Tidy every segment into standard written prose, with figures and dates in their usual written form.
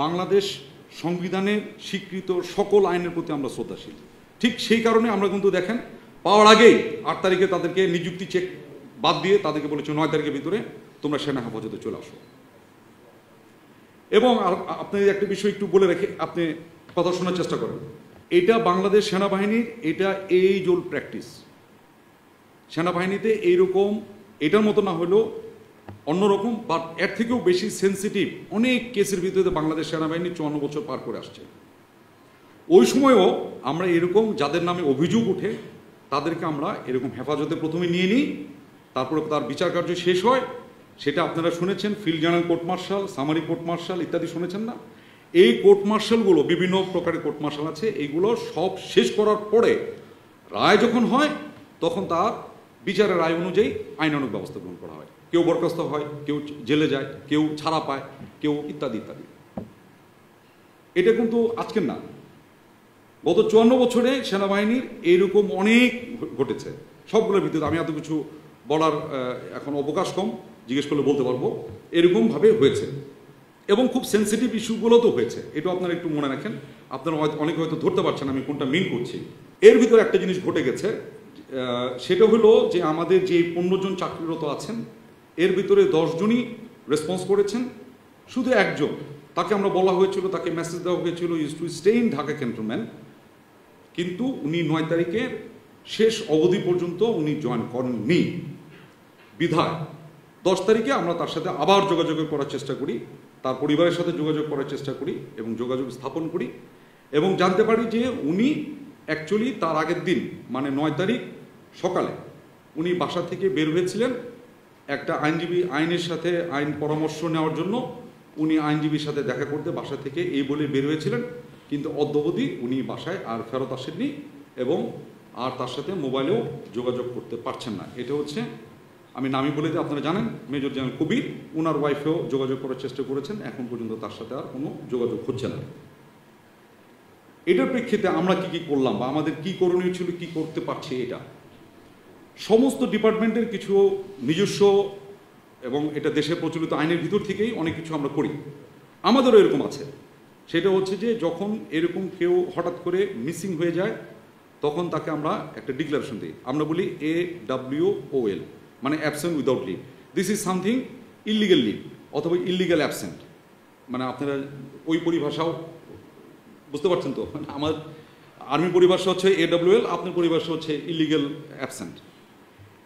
বাংলাদেশ সংবিধানের স্বীকৃত সকল আইনের প্রতি আমরা শ্রদ্ধাশীল। ঠিক সেই কারণে আমরা কিন্তু দেখেন পাওয়ার আগেই 8 তারিখে তাদেরকে নিযুক্তি চেক বাদ দিয়ে তাদেরকে বলেছে 9 তারিখের ভিতরে তোমরা সেনা হেফাজতে চলে আসো। এবং আপনি একটা বিষয় একটু বলে রেখে আপনি কথা শোনার চেষ্টা করেন, এটা বাংলাদেশ সেনাবাহিনীর এটা এজ ওল্ড প্র্যাকটিস। সেনাবাহিনীতে এইরকম এটার মতো না হলেও অন্যরকম বা এর থেকেও বেশি সেন্সিটিভ অনেক কেসের ভিতরে বাংলাদেশ সেনাবাহিনী 54 বছর পার করে আসছে। ওই সময়ও আমরা এরকম যাদের নামে অভিযোগ উঠে তাদেরকে আমরা এরকম হেফাজতে প্রথমে নিয়ে নিই, তারপরে তার বিচার কার্য শেষ হয়। সেটা আপনারা শুনেছেন, field general court martial, summary court martial ইত্যাদি শুনেছেন না? এই কোর্ট মার্শালগুলো বিভিন্ন প্রকারের কোর্ট মার্শাল আছে, এইগুলো সব শেষ করার পরে রায় যখন হয় তখন তার বিচারের রায় অনুযায়ী আইনানুগ ব্যবস্থা গ্রহণ করা হয়। কেউ বরখাস্ত হয়, কেউ জেলে যায়, কেউ ছাড়া পায়, কেউ ইত্যাদি ইত্যাদি। এটা কিন্তু আজকের না, গত 54 বছরে সেনাবাহিনীর এইরকম অনেক ঘটেছে। সবগুলোর ভিতরে আমি এত কিছু বলার এখন অবকাশ কম, জিজ্ঞেস করলে বলতে পারবো। এরকমভাবে হয়েছে এবং খুব সেন্সিটিভ ইস্যুগুলো তো হয়েছে, এটাও আপনারা একটু মনে রাখেন। আপনারা অনেকে হয়তো ধরতে পারছেন আমি কোনটা মিন করছি। এর ভিতরে একটা জিনিস ঘটে গেছে, সেটা হলো যে আমাদের যে 15 জন চাকরিরত আছেন এর ভিতরে 10 জনই রেসপন্স করেছেন, শুধু একজন তাকে আমরা বলা হয়েছিল, তাকে মেসেজ দেওয়া হয়েছিল is to stay in Dhaka cantonment, কিন্তু উনি 9 তারিখের শেষ অবধি পর্যন্ত উনি জয়েন করেননি। বিধায় 10 তারিখে আমরা তার সাথে আবার যোগাযোগ করার চেষ্টা করি, তার পরিবারের সাথে যোগাযোগ করার চেষ্টা করি এবং যোগাযোগ স্থাপন করি এবং জানতে পারি যে উনি অ্যাকচুয়ালি তার আগের দিন মানে 9 তারিখ সকালে উনি বাসা থেকে বের হয়েছিলেন একটা আইনের সাথে আইন পরামর্শ নেওয়ার জন্য। উনি আইনজীবীর সাথে দেখা করতে বাসা থেকে এই বলে বের হয়েছিলেন, কিন্তু অদ্যাবধি উনি বাসায় আর ফেরত আসেননি এবং আর তার সাথে মোবাইলেও যোগাযোগ করতে পারছেন না। এটা হচ্ছে, আমি নামই বলে দিই, আপনারা জানেন মেজর জেনারেল কবির, ওনার ওয়াইফেও যোগাযোগ করার চেষ্টা করেছেন, এখন পর্যন্ত তার সাথে আর কোনো যোগাযোগ হচ্ছে না। এটার প্রেক্ষিতে আমরা কি করলাম বা আমাদের কি করণীয় ছিল, কি করতে পারছি, এটা সমস্ত ডিপার্টমেন্টের কিছু নিজস্ব এবং এটা দেশের প্রচলিত আইনের ভিতর থেকেই অনেক কিছু আমরা করি। আমাদেরও এরকম আছে, সেটা হচ্ছে যে যখন এরকম কেউ হঠাৎ করে মিসিং হয়ে যায় তখন তাকে আমরা একটা ডিক্লারেশন দিই, আমরা বলি AWOL, মানে absent without leave. This is something illegal leave অথবা ইলিগাল অ্যাবসেন্ট, মানে আপনারা ওই পরিভাষাও বুঝতে পারছেন তো। আমার আর্মি পরিভাষা হচ্ছে AWOL, আপনার পরিভাষা হচ্ছে ইলিগাল অ্যাবসেন্ট।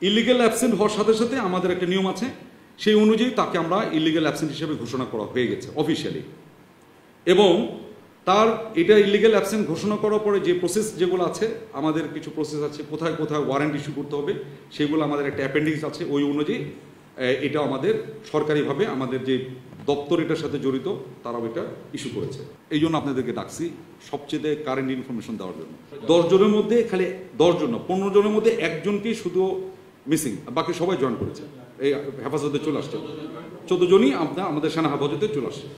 ইলিগাল অ্যাবসেন্ট হওয়ার সাথে সাথে আমাদের একটা নিয়ম আছে, সেই অনুযায়ী তাকে আমরা ইলিগাল অ্যাবসেন্ট হিসেবে ঘোষণা করা হয়ে গেছে অফিসিয়ালি। এবং তার এটা ইলিগাল অ্যাবসেন্ট ঘোষণা করার পরে যে প্রসেস যেগুলো আছে, আমাদের কিছু প্রসেস আছে, কোথায় কোথায় ওয়ারেন্ট ইস্যু করতে হবে সেগুলো আমাদের একটা অ্যাপেন্ডিক্স আছে, ওই অনুযায়ী এটা আমাদের সরকারিভাবে আমাদের যে দপ্তর এটার সাথে জড়িত তারাও এটা ইস্যু করেছে। এই জন্য আপনাদেরকে ডাকছি সবচেয়ে কারেন্ট ইনফরমেশন দেওয়ার জন্য। 10 জনের মধ্যে খালি 10 জন না, 15 জনের মধ্যে একজনকেই শুধু মিসিং, বাকি সবাই জয়েন করেছে, এই হেফাজতে চলে আসছে। 14 জনই আমাদের সেনা হেফাজতে চলে আসছে।